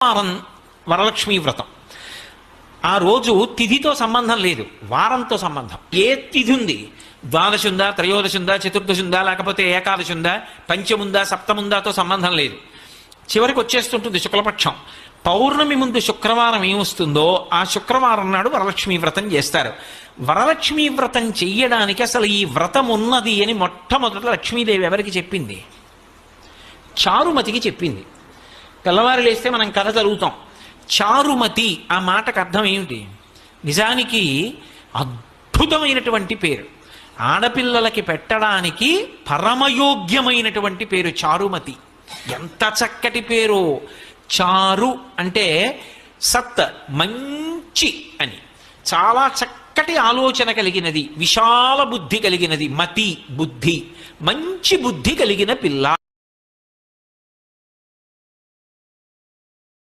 వారం వరలక్ష్మీ వ్రతం. ఆ రోజు తిథితో సంబంధం లేదు, వారంతో సంబంధం. ఏ తిథి ఉంది, ద్వాదశి ఉందా, త్రయోదశి ఉందా, చతుర్దశి ఉందా, లేకపోతే ఏకాదశి ఉందా, పంచముందా, సప్తముందాతో సంబంధం లేదు. చివరికి వచ్చేస్తుంటుంది శుక్లపక్షం. పౌర్ణమి ముందు శుక్రవారం ఏమొస్తుందో ఆ శుక్రవారం నాడు వరలక్ష్మీ వ్రతం చేస్తారు. వరలక్ష్మీ వ్రతం చెయ్యడానికి అసలు ఈ వ్రతం ఉన్నది అని మొట్టమొదట లక్ష్మీదేవి ఎవరికి చెప్పింది? చారుమతికి చెప్పింది. తెల్లవారు లేస్తే మనం కథ చదువుతాం. చారుమతి ఆ మాటకు అర్థం ఏమిటి? నిజానికి అద్భుతమైనటువంటి పేరు, ఆడపిల్లలకి పెట్టడానికి పరమయోగ్యమైనటువంటి పేరు చారుమతి. ఎంత చక్కటి పేరు! చారు అంటే సత్, మంచి అని, చాలా చక్కటి ఆలోచన కలిగినది, విశాల బుద్ధి కలిగినది. మతి బుద్ధి, మంచి బుద్ధి కలిగిన పిల్ల